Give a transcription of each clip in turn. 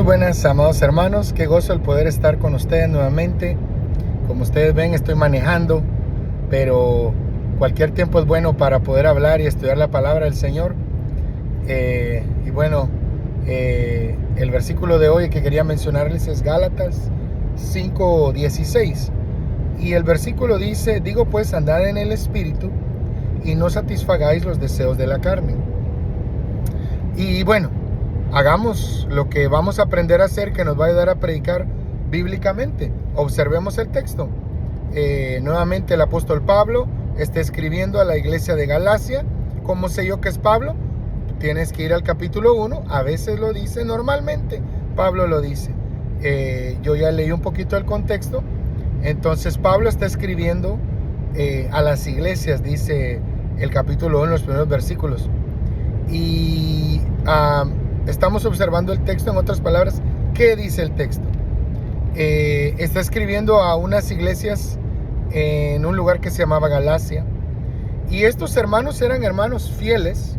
buenas, amados hermanos, qué gozo el poder estar con ustedes nuevamente. Como ustedes ven, estoy manejando, pero cualquier tiempo es bueno para poder hablar y estudiar la palabra del Señor. El versículo de hoy que quería mencionarles es Gálatas 5:16. Y el versículo dice: digo pues, andad en el Espíritu y no satisfagáis los deseos de la carne. Y bueno, hagamos lo que vamos a aprender a hacer, que nos va a ayudar a predicar bíblicamente. Observemos el texto. Nuevamente el apóstol Pablo está escribiendo a la iglesia de Galacia. ¿Cómo sé yo que es Pablo? Tienes que ir al capítulo 1. A veces lo dice, normalmente Pablo lo dice. Yo ya leí un poquito el contexto. Entonces Pablo está escribiendo a las iglesias, dice el capítulo 1 en los primeros versículos. Y estamos observando el texto. En otras palabras, ¿qué dice el texto? Está escribiendo a unas iglesias en un lugar que se llamaba Galacia. Y estos hermanos eran hermanos fieles.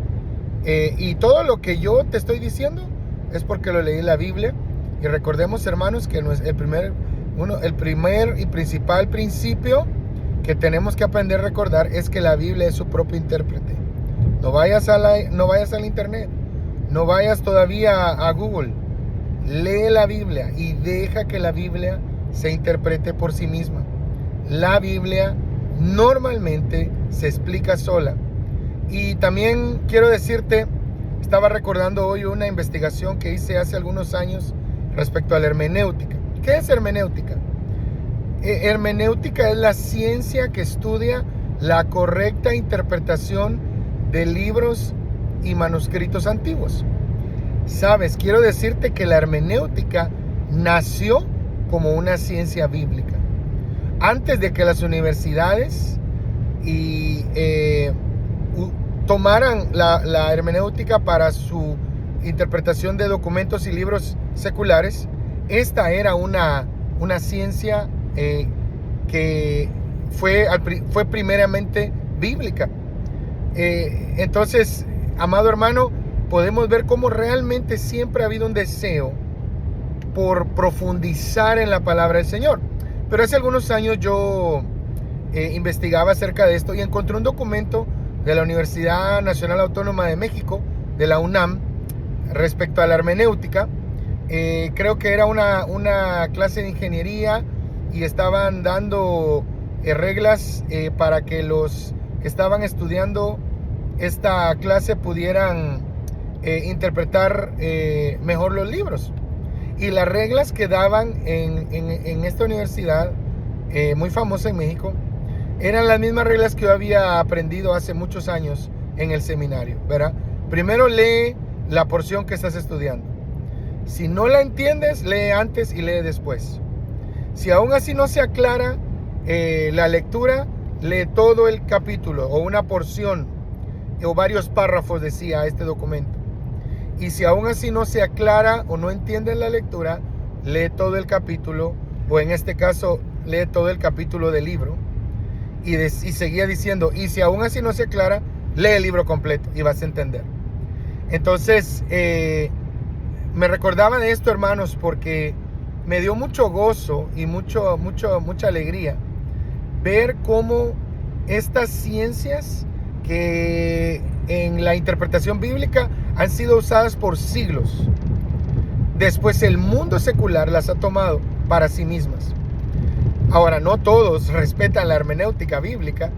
Y todo lo que yo te estoy diciendo es porque lo leí en la Biblia. Y recordemos, hermanos, que el primer y principal principio que tenemos que aprender a recordar es que la Biblia es su propio intérprete. No vayas al internet, no vayas todavía a Google. Lee la Biblia y deja que la Biblia se interprete por sí misma. La Biblia normalmente se explica sola. Y también quiero decirte, estaba recordando hoy una investigación que hice hace algunos años respecto a la hermenéutica. ¿Qué es hermenéutica? Hermenéutica es la ciencia que estudia la correcta interpretación de libros y manuscritos antiguos. Sabes, quiero decirte que la hermenéutica nació como una ciencia bíblica. Antes de que las universidades tomaran la hermenéutica para su interpretación de documentos y libros seculares, esta era una ciencia que fue primeramente bíblica. Entonces, amado hermano, podemos ver cómo realmente siempre ha habido un deseo por profundizar en la palabra del Señor. Pero hace algunos años yo investigaba acerca de esto y encontré un documento de la Universidad Nacional Autónoma de México, de la UNAM, respecto a la hermenéutica. Creo que era una clase de ingeniería y estaban dando reglas para que los que estaban estudiando esta clase pudieran interpretar mejor los libros. Y las reglas que daban en esta universidad muy famosa en México eran las mismas reglas que yo había aprendido hace muchos años en el seminario, ¿verdad? Primero lee la porción que estás estudiando. Si no la entiendes, lee antes y lee después. Si aún así no se aclara la lectura, lee todo el capítulo o una porción o varios párrafos, decía este documento. Y si aún así no se aclara o no entiendes la lectura, lee todo el capítulo, o en este caso, lee todo el capítulo del libro. Y seguía diciendo, y si aún así no se aclara, lee el libro completo y vas a entender. Entonces, me recordaba de esto, hermanos, porque me dio mucho gozo y mucha alegría ver cómo estas ciencias que en la interpretación bíblica han sido usadas por siglos, después el mundo secular las ha tomado para sí mismas. Ahora, no todos respetan la hermenéutica bíblica,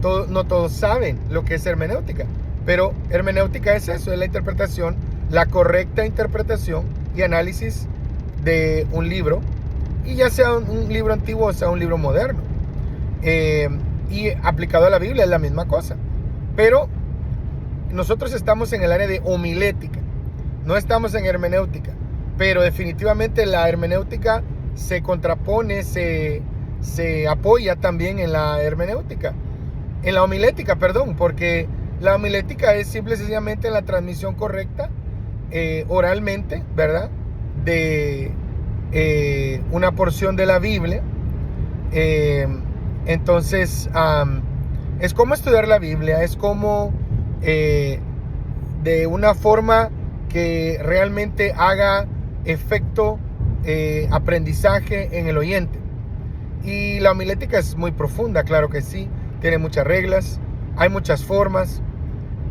no todos saben lo que es hermenéutica, pero hermenéutica es eso, es la interpretación, la correcta interpretación y análisis de un libro, y ya sea un libro antiguo o sea un libro moderno. Y aplicado a la Biblia es la misma cosa. Pero nosotros estamos en el área de homilética, no estamos en hermenéutica. Pero definitivamente la hermenéutica se contrapone, se apoya también en la hermenéutica, en la homilética, perdón, porque la homilética es simple y sencillamente la transmisión correcta oralmente, ¿verdad? De una porción de la Biblia. Entonces, es como estudiar la Biblia, es como de una forma que realmente haga efecto aprendizaje en el oyente. Y la homilética es muy profunda, claro que sí, tiene muchas reglas, hay muchas formas,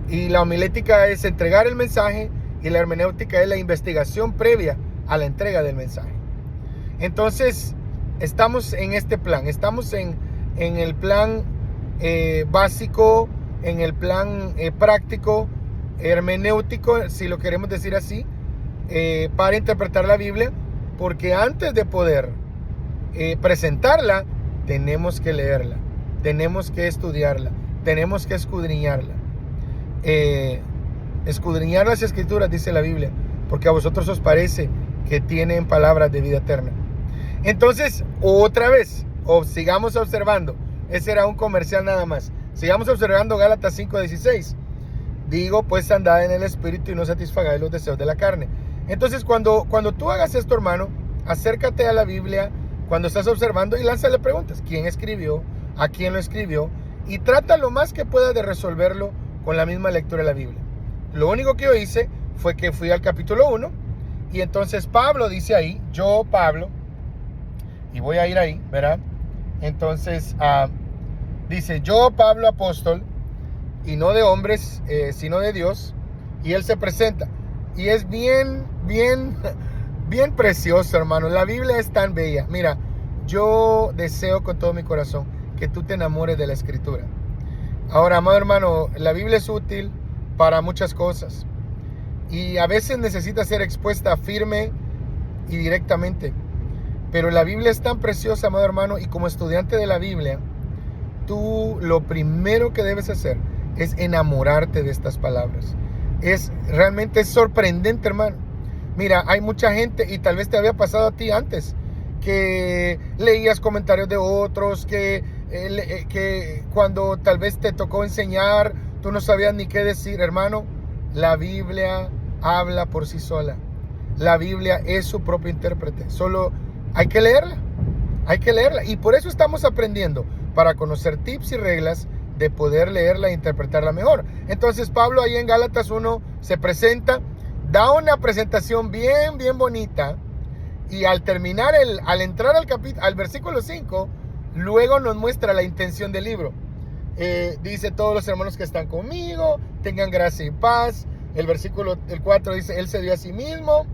y la homilética es entregar el mensaje y la hermenéutica es la investigación previa a la entrega del mensaje. Entonces, estamos en este plan, estamos en el plan básico, en el plan práctico, hermenéutico, si lo queremos decir así, para interpretar la Biblia, porque antes de poder presentarla, tenemos que leerla, tenemos que estudiarla, tenemos que escudriñarla. Escudriñar las escrituras, dice la Biblia, porque a vosotros os parece que tienen palabras de vida eterna. Entonces, otra vez, sigamos observando. Ese era un comercial nada más. Sigamos observando Gálatas 5:16. Digo, pues andad en el Espíritu y no satisfagáis los deseos de la carne. Entonces, cuando tú hagas esto, hermano, acércate a la Biblia cuando estás observando y lánzale preguntas. ¿Quién escribió? ¿A quién lo escribió? Y trata lo más que puedas de resolverlo con la misma lectura de la Biblia. Lo único que yo hice fue que fui al capítulo 1 y entonces Pablo dice ahí, yo Pablo, y voy a ir ahí, ¿verdad? Entonces dice, yo Pablo apóstol, y no de hombres, sino de Dios, y él se presenta. Y es bien precioso, hermano. La Biblia es tan bella. Mira, yo deseo con todo mi corazón que tú te enamores de la Escritura. Ahora, amado hermano, la Biblia es útil para muchas cosas. Y a veces necesita ser expuesta firme y directamente. Pero la Biblia es tan preciosa, amado hermano, y como estudiante de la Biblia, tú lo primero que debes hacer es enamorarte de estas palabras. Realmente es sorprendente, hermano. Mira, hay mucha gente, y tal vez te había pasado a ti antes, que leías comentarios de otros, que cuando tal vez te tocó enseñar, tú no sabías ni qué decir. Hermano, la Biblia habla por sí sola. La Biblia es su propio intérprete. Solo hay que leerla. Hay que leerla. Y por eso estamos aprendiendo, para conocer tips y reglas de poder leerla e interpretarla mejor. Entonces Pablo ahí en Gálatas 1 se presenta, da una presentación bien bonita, y al terminar, al entrar al versículo 5, luego nos muestra la intención del libro. Dice, todos los hermanos que están conmigo, tengan gracia y paz. El 4 dice, él se dio a sí mismo.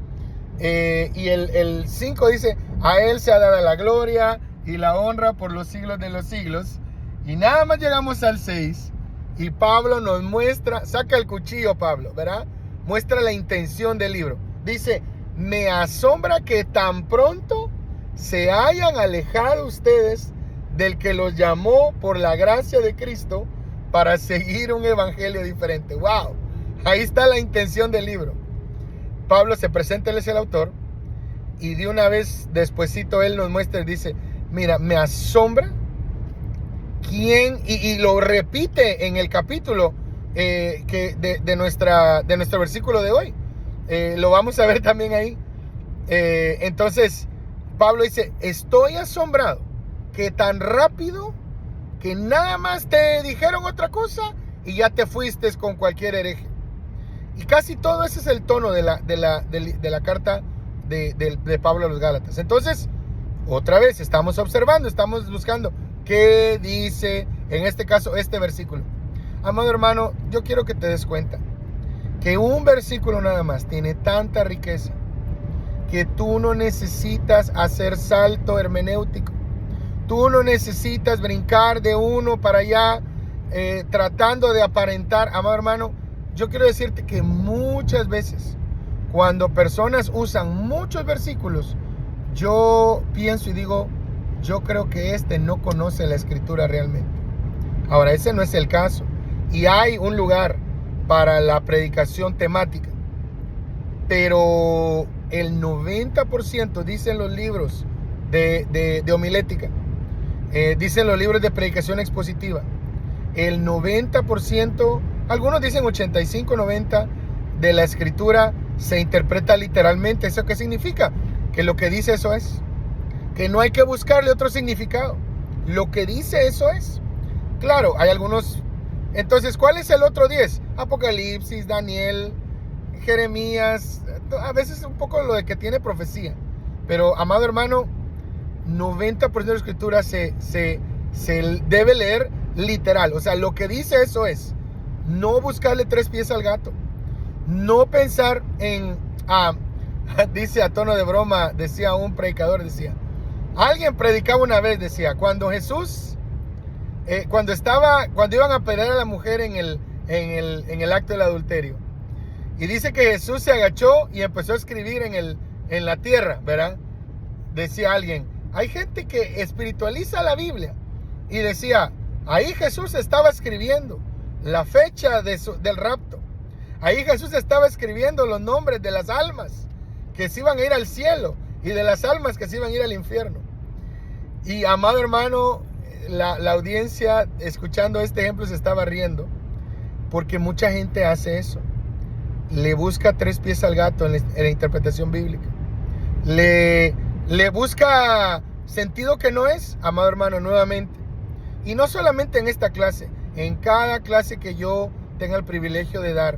Y el 5 dice, a él se ha dado la gloria y la honra por los siglos de los siglos. Y nada más llegamos al 6 y Pablo nos muestra, saca el cuchillo Pablo, ¿verdad? Muestra la intención del libro. Dice, me asombra que tan pronto se hayan alejado ustedes del que los llamó por la gracia de Cristo para seguir un evangelio diferente. ¡Wow! Ahí está la intención del libro. Pablo se presenta, él es el autor, y de una vez despuesito él nos muestra y dice, mira, me asombra quién, y lo repite en el capítulo de nuestro versículo de hoy. Lo vamos a ver también ahí. Entonces Pablo dice, estoy asombrado que tan rápido, que nada más te dijeron otra cosa y ya te fuiste con cualquier hereje. Y casi todo ese es el tono de la carta de Pablo a los Gálatas. Entonces, otra vez, estamos observando, estamos buscando qué dice, en este caso, este versículo. Amado hermano, yo quiero que te des cuenta que un versículo nada más tiene tanta riqueza que tú no necesitas hacer salto hermenéutico. Tú no necesitas brincar de uno para allá tratando de aparentar. Amado hermano, yo quiero decirte que muchas veces cuando personas usan muchos versículos, yo pienso y digo, yo creo que no conoce la Escritura realmente. Ahora, ese no es el caso. Y hay un lugar para la predicación temática. Pero el 90% dicen los libros de homilética, dicen los libros de predicación expositiva, el 90%, algunos dicen 85, 90 de la Escritura se interpreta literalmente. ¿Eso qué significa? Que lo que dice eso es. Que no hay que buscarle otro significado. Lo que dice eso es. Claro, hay algunos. Entonces, ¿cuál es el otro 10? Apocalipsis, Daniel, Jeremías, a veces un poco lo de que tiene profecía. Pero, amado hermano, 90% de la escritura se debe leer literal. O sea, lo que dice eso es, no buscarle 3 pies al gato. No pensar en, dice a tono de broma, decía un predicador, decía, alguien predicaba una vez, decía, cuando Jesús, cuando iban a apedrear a la mujer en el acto del adulterio. Y dice que Jesús se agachó y empezó a escribir en la tierra, ¿verdad? Decía alguien, hay gente que espiritualiza la Biblia. Y decía, ahí Jesús estaba escribiendo la fecha del rapto. Ahí Jesús estaba escribiendo los nombres de las almas que se iban a ir al cielo y de las almas que se iban a ir al infierno. Y amado hermano, la audiencia escuchando este ejemplo se estaba riendo, porque mucha gente hace eso. Le busca 3 pies al gato en la interpretación bíblica. Le busca sentido que no es, amado hermano, nuevamente. Y no solamente en esta clase, en cada clase que yo tenga el privilegio de dar,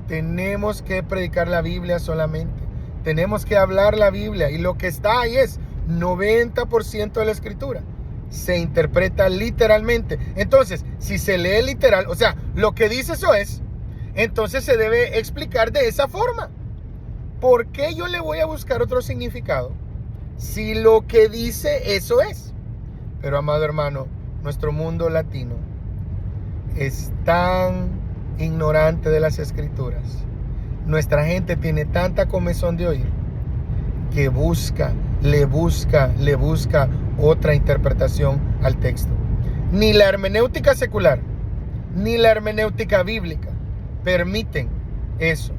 tenemos que predicar la Biblia solamente. Tenemos que hablar la Biblia. Y lo que está ahí es 90% de la escritura. Se interpreta literalmente. Entonces, si se lee literal, o sea, lo que dice eso es, entonces se debe explicar de esa forma. ¿Por qué yo le voy a buscar otro significado si lo que dice eso es? Pero, amado hermano, nuestro mundo latino es tan ignorante de las escrituras. Nuestra gente tiene tanta comezón de oír que le busca otra interpretación al texto. Ni la hermenéutica secular, ni la hermenéutica bíblica permiten eso.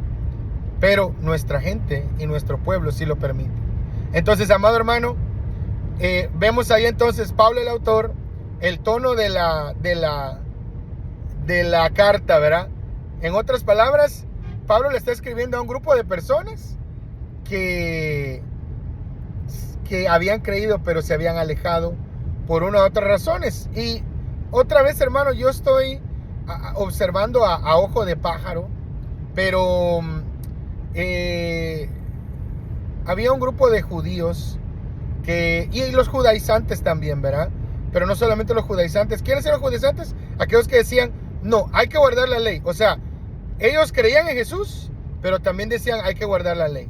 Pero nuestra gente y nuestro pueblo sí lo permiten. Entonces, amado hermano, vemos ahí entonces Pablo el autor, el tono de la carta, ¿verdad? En otras palabras, Pablo le está escribiendo a un grupo de personas que habían creído pero se habían alejado por una u otras razones. Y otra vez, hermano, yo estoy observando a ojo de pájaro, pero había un grupo de judíos y los judaizantes también, ¿verdad? Pero no solamente los judaizantes. ¿Quiénes eran los judaizantes? Aquellos que decían, no, hay que guardar la ley. O sea, ellos creían en Jesús, pero también decían, hay que guardar la ley.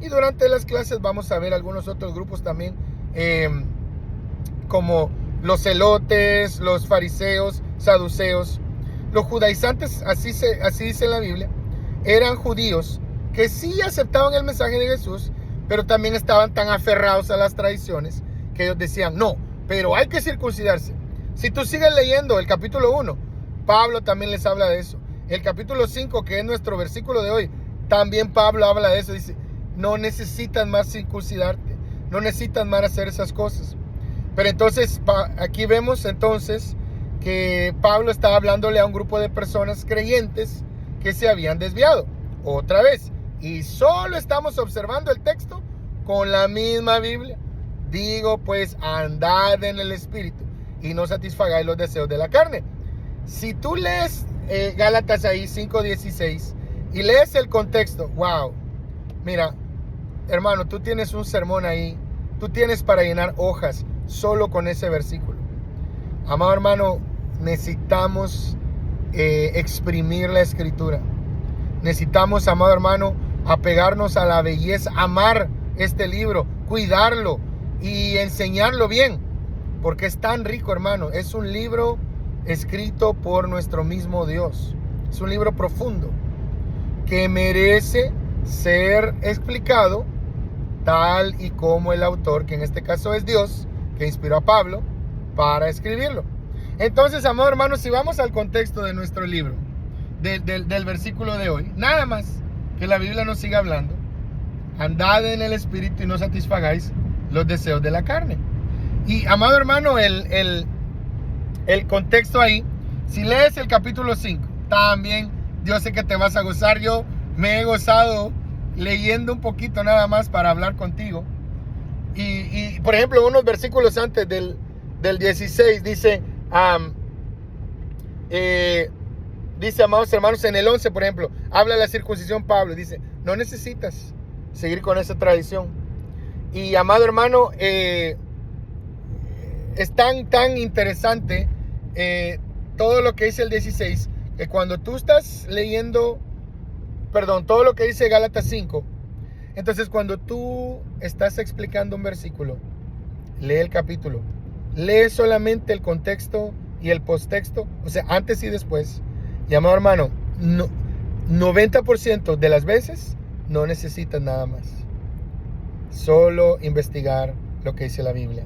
Y durante las clases vamos a ver algunos otros grupos también, como los celotes, los fariseos, saduceos. Los judaizantes, así dice la Biblia, eran judíos que sí aceptaban el mensaje de Jesús, pero también estaban tan aferrados a las tradiciones que ellos decían, no, pero hay que circuncidarse. Si tú sigues leyendo el capítulo 1, Pablo también les habla de eso. El capítulo 5, que es nuestro versículo de hoy, también Pablo habla de eso. Dice, no necesitas más circuncidarte, no necesitas más hacer esas cosas. Pero entonces, aquí vemos entonces que Pablo estaba hablándole a un grupo de personas creyentes que se habían desviado. Otra vez, y solo estamos observando el texto con la misma Biblia. Digo, pues, andad en el Espíritu y no satisfagáis los deseos de la carne. Si tú lees Gálatas ahí 5:16 y lees el contexto, wow, mira, hermano, tú tienes un sermón ahí, tú tienes para llenar hojas solo con ese versículo. Amado hermano, necesitamos exprimir la escritura. Necesitamos, amado hermano, apegarnos a la belleza, amar este libro, cuidarlo y enseñarlo bien, porque es tan rico, hermano. Es un libro escrito por nuestro mismo Dios. Es un libro profundo que merece ser explicado tal y como el autor, que en este caso es Dios, que inspiró a Pablo para escribirlo. Entonces, amado hermano, si vamos al contexto de nuestro libro, del versículo de hoy, nada más que la Biblia nos siga hablando, andad en el Espíritu y no satisfagáis los deseos de la carne. Y, amado hermano, el contexto ahí, si lees el capítulo 5, también yo sé que te vas a gozar. Yo me he gozado leyendo un poquito nada más para hablar contigo. Y por ejemplo, unos versículos antes del 16 dice, dice, amados hermanos, en el 11, por ejemplo, habla de la circuncisión Pablo, dice, no necesitas seguir con esa tradición. Y amado hermano, es tan interesante todo lo que dice el 16, que cuando tú estás leyendo, todo lo que dice Gálatas 5, entonces cuando tú estás explicando un versículo, lee el capítulo, lee solamente el contexto y el posttexto, o sea, antes y después. Y amado hermano, 90% de las veces no necesitas nada más, solo investigar lo que dice la Biblia.